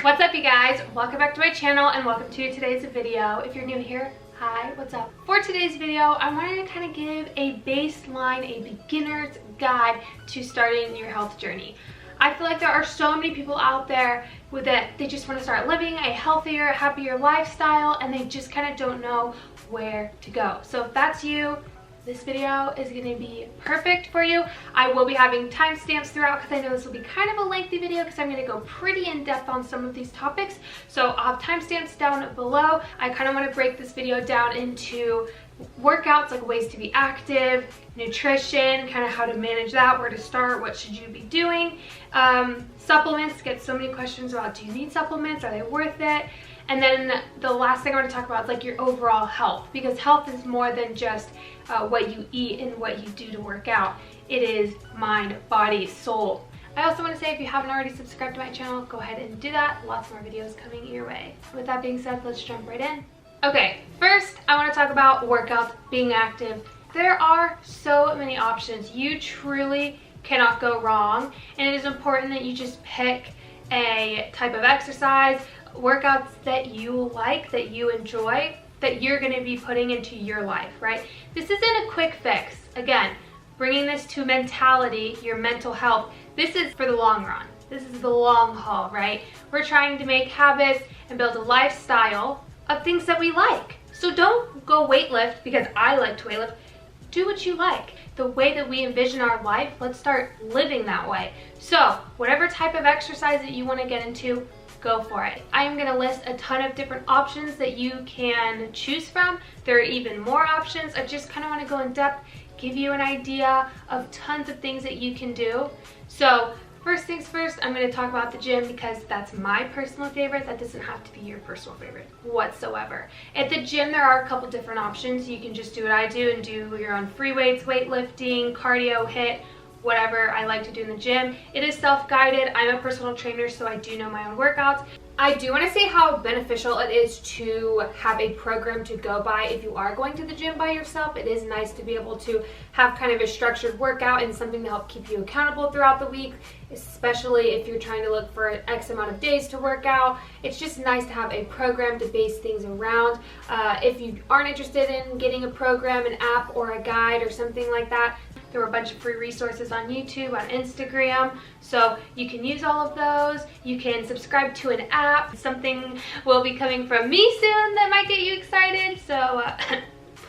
What's up, you guys? Welcome back to my channel and welcome to today's video. If you're new here, hi, what's up? For today's video, I wanted to kind of give a baseline, a beginner's guide to starting your health journey. I feel like there are so many people out there with it. They just want to start living a healthier, happier lifestyle and they just kind of don't know where to go. So if that's you, this video is going to be perfect for you. I will be having timestamps throughout because I know this will be kind of a lengthy video because I'm going to go pretty in depth on some of these topics. So I'll have timestamps down below. I kind of want to break this video down into workouts, like ways to be active, nutrition, kind of how to manage that, where to start, what should you be doing. Supplements, get so many questions about, do you need supplements? Are they worth it? And then the last thing I want to talk about is like your overall health, because health is more than just what you eat and what you do to work out. It is mind, body, soul. I also want to say, if you haven't already subscribed to my channel, go ahead and do that. Lots more videos coming your way. With that being said, let's jump right in. Okay, first I want to talk about workouts, being active. There are so many options. You truly cannot go wrong, and it is important that you just pick a type of exercise, workouts that you like, that you enjoy, that you're going to be putting into your life, right? This isn't a quick fix. Again, bringing this to mentality, your mental health, this is for the long run. This is the long haul, right? We're trying to make habits and build a lifestyle of things that we like. So don't go weightlift because I like to weightlift. Do what you like. The way that we envision our life, let's start living that way. So whatever type of exercise that you want to get into, go for it. I am going to list a ton of different options that you can choose from. There are even more options. I just kind of want to go in depth, give you an idea of tons of things that you can do. So first things first, I'm going to talk about the gym because that's my personal favorite. That doesn't have to be your personal favorite whatsoever. At the gym, there are a couple different options. You can just do what I do and do your own free weights, weightlifting, cardio, HIIT, whatever I like to do in the gym. It is self-guided. I'm a personal trainer, so I do know my own workouts. I do want to say how beneficial it is to have a program to go by if you are going to the gym by yourself. It is nice to be able to have kind of a structured workout and something to help keep you accountable throughout the week, especially if you're trying to look for an X amount of days to work out. It's just nice to have a program to base things around. If you aren't interested in getting a program, an app, or a guide or something like that, there are a bunch of free resources on YouTube, on Instagram, so you can use all of those. You can subscribe to an app. Something will be coming from me soon that might get you excited, so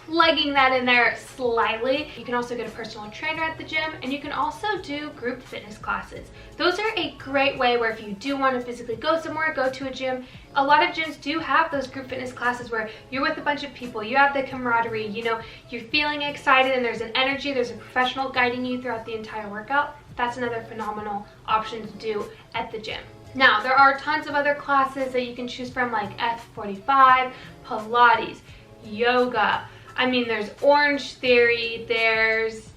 plugging that in there slightly. You can also get a personal trainer at the gym, and you can also do group fitness classes. Those are a great way where if you do want to physically go somewhere, go to a gym. A lot of gyms do have those group fitness classes where you're with a bunch of people, you have the camaraderie, you know, you're feeling excited and there's an energy, there's a professional guiding you throughout the entire workout. That's another phenomenal option to do at the gym. Now, there are tons of other classes that you can choose from, like F45, Pilates, yoga. I mean, there's Orange Theory, there's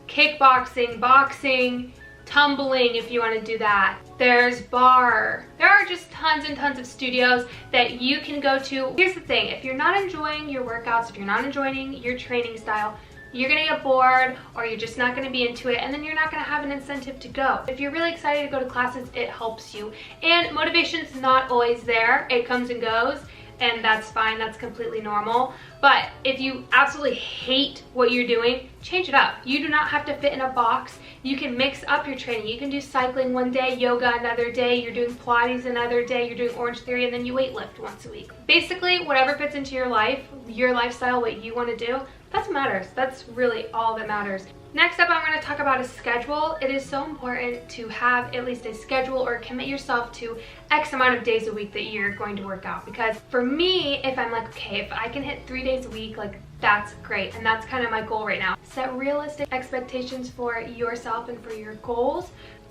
kickboxing, boxing, tumbling if you want to do that. There's bar. There are just tons and tons of studios that you can go to. Here's the thing, if you're not enjoying your workouts, if you're not enjoying your training style, you're gonna get bored or you're just not gonna be into it, and then you're not gonna have an incentive to go. If you're really excited to go to classes, it helps you. And motivation's not always there. It comes and goes, and that's fine, that's completely normal. But if you absolutely hate what you're doing, change it up. You do not have to fit in a box. You can mix up your training. You can do cycling one day, yoga another day, you're doing Pilates another day, you're doing Orange Theory, and then you weightlift once a week. Basically, whatever fits into your life, your lifestyle, what you want to do, that matters. That's really all that matters. Next up, I'm going to talk about a schedule. It is so important to have at least a schedule or commit yourself to X amount of days a week that you're going to work out. Because for me, if I'm like, okay, if I can hit 3 days a week, like that's great. And that's kind of my goal right now. Set realistic expectations for yourself and for your goals.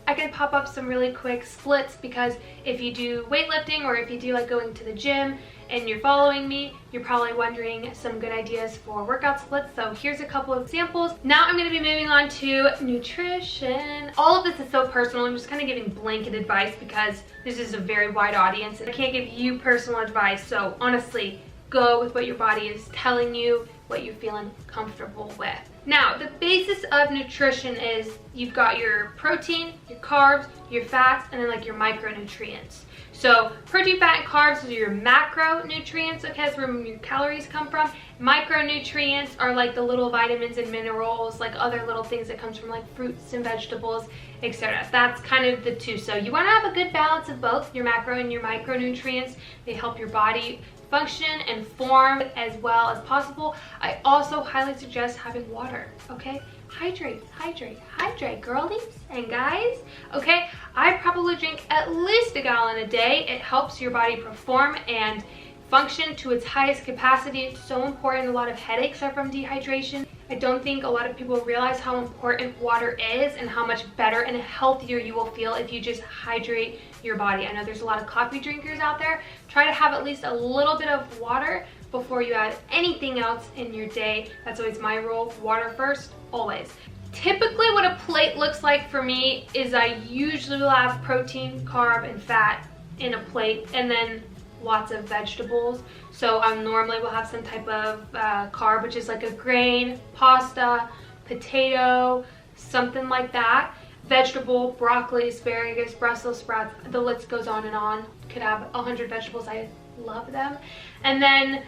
I can pop up some really quick splits because if you do weightlifting or if you do like going to the gym and you're following me, you're probably wondering some good ideas for workout splits. So here's a couple of examples. Now I'm going to be moving on to nutrition. All of this is so personal. I'm just kind of giving blanket advice because this is a very wide audience and I can't give you personal advice. So honestly, go with what your body is telling you, what you're feeling comfortable with. Now, the basis of nutrition is you've got your protein, your carbs, your fats, and then like your micronutrients. So protein, fat, and carbs are your macronutrients, okay, that's where your calories come from. Micronutrients are like the little vitamins and minerals, like other little things that comes from like fruits and vegetables, etc. That's kind of the two. So you want to have a good balance of both your macro and your micronutrients. They help your body function and form as well as possible. I also highly suggest having water, okay? Hydrate, hydrate, hydrate, girlies and guys, okay? I probably drink at least a gallon a day. It helps your body perform and function to its highest capacity. It's so important. A lot of headaches are from dehydration. I don't think a lot of people realize how important water is and how much better and healthier you will feel if you just hydrate your body. I know there's a lot of coffee drinkers out there. Try to have at least a little bit of water before you add anything else in your day. That's always my rule. Water first, always. Typically what a plate looks like for me is I usually will have protein, carb, and fat in a plate, and then lots of vegetables. So I normally will have some type of carb, which is like a grain, pasta, potato, something like that. Vegetable, broccoli, asparagus, Brussels sprouts, the list goes on and on. Could have 100 vegetables, I love them. And then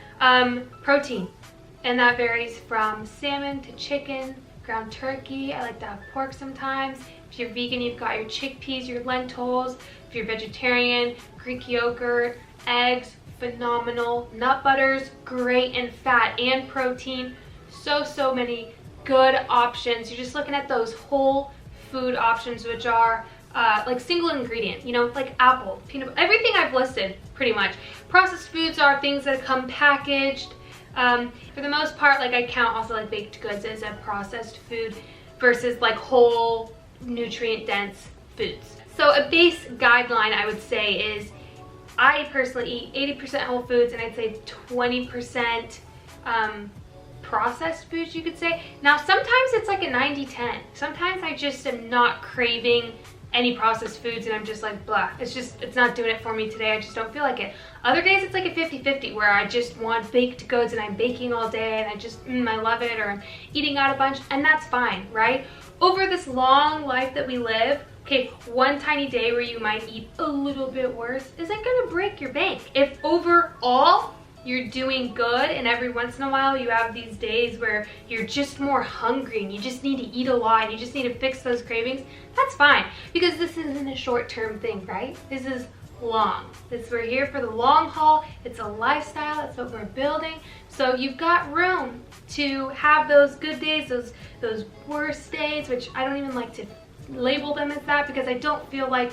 protein, and that varies from salmon to chicken, ground turkey. I like to have pork sometimes. If you're vegan, you've got your chickpeas, your lentils. If you're vegetarian, Greek yogurt, eggs, phenomenal. Nut butters, great in fat and protein. So many good options. You're just looking at those whole food options, which are like single ingredient, you know, like apple, peanut, everything I've listed pretty much. Processed foods are things that come packaged. For the most part, like I count also like baked goods as a processed food versus like whole nutrient dense foods. So a base guideline I would say is I personally eat 80% whole foods and I'd say 20% processed foods, you could say. Now sometimes it's like a 90-10. Sometimes I just am not craving any processed foods and I'm just like blah, it's not doing it for me today. I just don't feel like it. Other days it's like a 50-50 where I just want baked goods and I'm baking all day and I just I love it, or I'm eating out a bunch, and that's fine, right? Over this long life that we live, okay, one tiny day where you might eat a little bit worse isn't gonna break your bank. If overall you're doing good and every once in a while you have these days where you're just more hungry and you just need to eat a lot and you just need to fix those cravings, that's fine, because this isn't a short-term thing, right? This is long. We're here for the long haul. It's a lifestyle. That's what we're building. So you've got room to have those good days, those worst days, which I don't even like to label them as that, because I don't feel like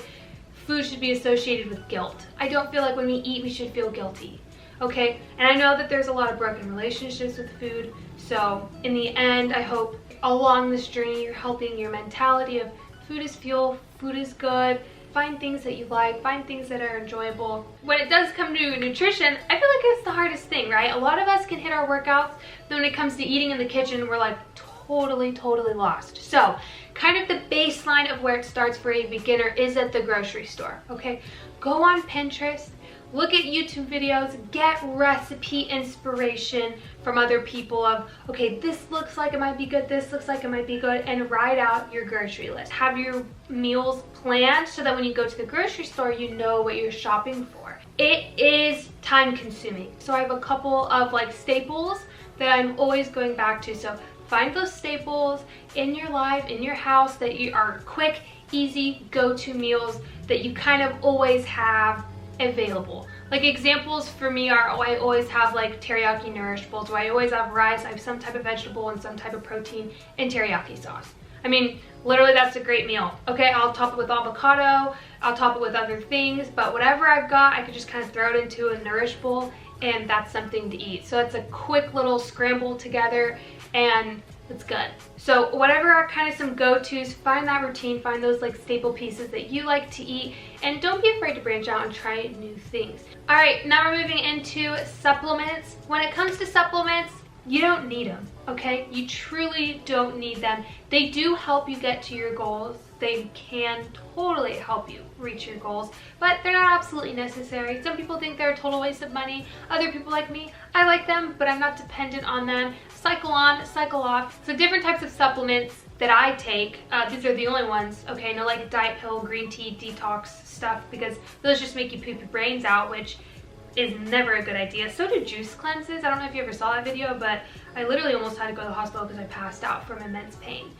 food should be associated with guilt. I don't feel like when we eat we should feel guilty. Okay, and I know that there's a lot of broken relationships with food, so in the end I hope along this journey you're helping your mentality of food is fuel, food is good, find things that you like, find things that are enjoyable. When it does come to nutrition, I feel like it's the hardest thing, right? A lot of us can hit our workouts, but when it comes to eating in the kitchen, we're like totally lost. So kind of the baseline of where it starts for a beginner is at the grocery store, okay? Go on Pinterest, look at YouTube videos, get recipe inspiration from other people of, okay, this looks like it might be good, this looks like it might be good, and write out your grocery list. Have your meals planned so that when you go to the grocery store, you know what you're shopping for. It is time consuming. So I have a couple of like staples that I'm always going back to. So find those staples in your life, in your house, that you are quick, easy, go-to meals that you kind of always have available. Like examples for me are, I always have like teriyaki nourish bowls, where I always have rice, I have some type of vegetable and some type of protein and teriyaki sauce. I mean, literally that's a great meal. Okay, I'll top it with avocado, I'll top it with other things, but whatever I've got, I could just kind of throw it into a nourish bowl and that's something to eat. So it's a quick little scramble together and it's good. So whatever are kind of some go-tos, find that routine, find those like staple pieces that you like to eat, and don't be afraid to branch out and try new things. All right, now we're moving into supplements. When it comes to supplements, you don't need them, okay? You truly don't need them. They do help you get to your goals, They can totally help you reach your goals, but they're not absolutely necessary. Some people think they're a total waste of money. Other people like me, I like them, but I'm not dependent on them. Cycle on, cycle off. So different types of supplements that I take, these are the only ones, okay? No like diet pill, green tea, detox stuff, because those just make you poop your brains out, which is never a good idea. So do juice cleanses. I don't know if you ever saw that video, but I literally almost had to go to the hospital because I passed out from immense pain.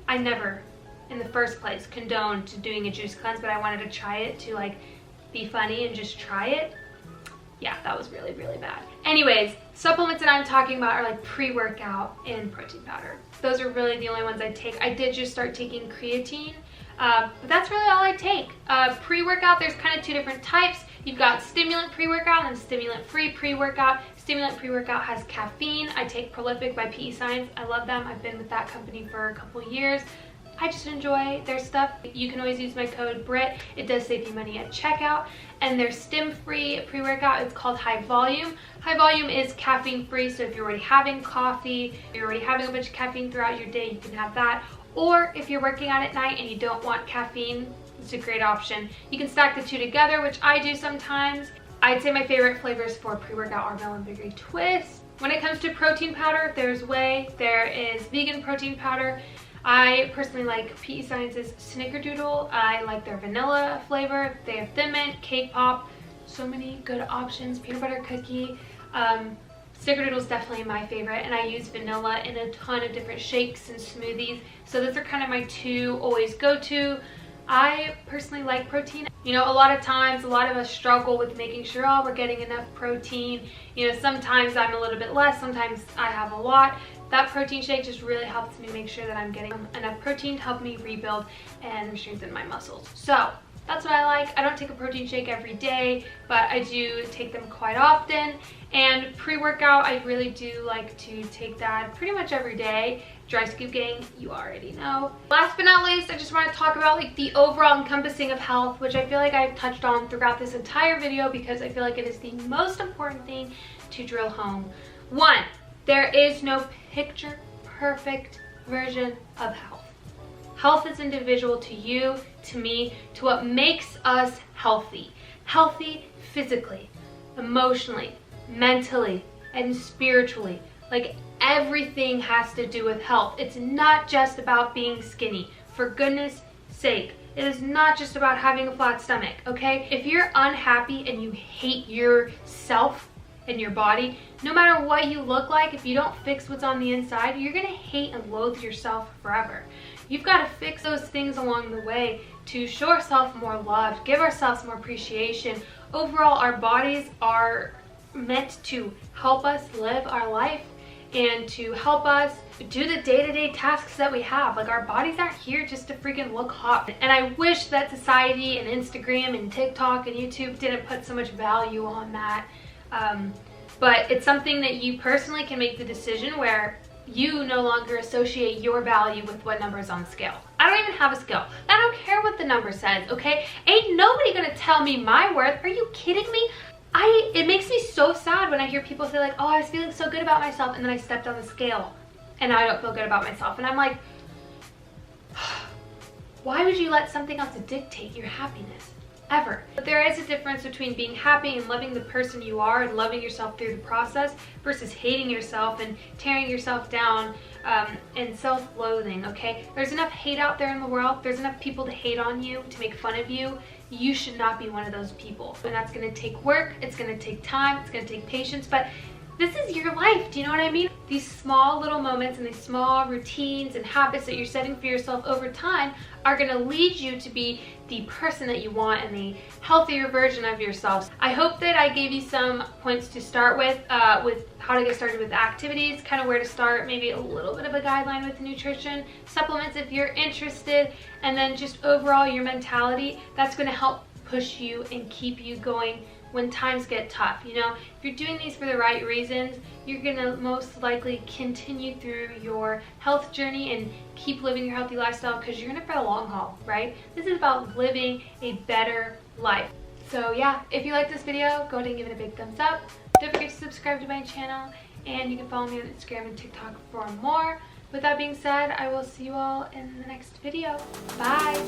I never, in the first place, condoned doing a juice cleanse, but I wanted to try it to like be funny and just try it. Yeah, that was really, really bad. Anyways, supplements that I'm talking about are like pre-workout and protein powder. Those are really the only ones I take. I did just start taking creatine, but that's really all I take. Pre-workout, there's kind of two different types. You've got stimulant pre-workout and stimulant-free pre-workout. Stimulant pre-workout has caffeine. I take Prolific by PE Science. I love them. I've been with that company for a couple years. I just enjoy their stuff. You can always use my code Britt. It does save you money at checkout. And their stim-free pre-workout, it's called High Volume. High Volume is caffeine-free, so if you're already having coffee, if you're already having a bunch of caffeine throughout your day, you can have that. Or if you're working out at night and you don't want caffeine, it's a great option. You can stack the two together, which I do sometimes. I'd say my favorite flavors for pre-workout are Melon Bakery Twist. When it comes to protein powder, there's Whey, there is vegan protein powder. I personally like PE Science's Snickerdoodle. I like their vanilla flavor. They have Thin Mint, Cake Pop, so many good options, peanut butter cookie. Snickerdoodle is definitely my favorite, and I use vanilla in a ton of different shakes and smoothies. So those are kind of my two always go-to. I personally like protein. You know, a lot of times, a lot of us struggle with making sure, oh, we're getting enough protein. You know, sometimes I'm a little bit less, sometimes I have a lot. That protein shake just really helps me make sure that I'm getting enough protein to help me rebuild and strengthen my muscles. So that's what I like. I don't take a protein shake every day, but I do take them quite often. And pre-workout, I really do like to take that pretty much every day. Dry Scoop Gang, you already know. Last but not least, I just want to talk about like the overall encompassing of health, which I feel like I've touched on throughout this entire video because I feel like it is the most important thing to drill home. One, there is no picture perfect version of health. Health is individual to you, to me, to what makes us healthy. Healthy physically, emotionally, mentally, and spiritually. Like everything has to do with health. It's not just about being skinny. For goodness sake, it is not just about having a flat stomach, okay? If you're unhappy and you hate yourself and your body, no matter what you look like, if you don't fix what's on the inside, you're gonna hate and loathe yourself forever. You've got to fix those things along the way to show ourselves more love, give ourselves more appreciation. Overall, our bodies are meant to help us live our life and to help us do the day-to-day tasks that we have. Like, our bodies aren't here just to freaking look hot. And I wish that society and Instagram and TikTok and YouTube didn't put so much value on that. But it's something that you personally can make the decision where you no longer associate your value with what number is on the scale. I don't even have a scale. I don't care what the number says, okay? Ain't nobody gonna tell me my worth. Are you kidding me? It makes me so sad when I hear people say like, oh, I was feeling so good about myself, and then I stepped on the scale and I don't feel good about myself. And I'm like, why would you let something else dictate your happiness? Ever. But there is a difference between being happy and loving the person you are and loving yourself through the process versus hating yourself and tearing yourself down and self-loathing, okay? There's enough hate out there in the world. There's enough people to hate on you, to make fun of you. You should not be one of those people. And that's gonna take work, it's gonna take time, it's gonna take patience, but this is your life, do you know what I mean? These small little moments and these small routines and habits that you're setting for yourself over time are gonna lead you to be the person that you want and the healthier version of yourself. I hope that I gave you some points to start with how to get started with activities, kind of where to start, maybe a little bit of a guideline with nutrition, supplements if you're interested, and then just overall your mentality. That's gonna help push you and keep you going when times get tough. You know, if you're doing these for the right reasons, you're gonna most likely continue through your health journey and keep living your healthy lifestyle because you're in it for the long haul, right? This is about living a better life. So yeah, if you like this video, go ahead and give it a big thumbs up. Don't forget to subscribe to my channel, and you can follow me on Instagram and TikTok for more. With that being said, I will see you all in the next video. Bye!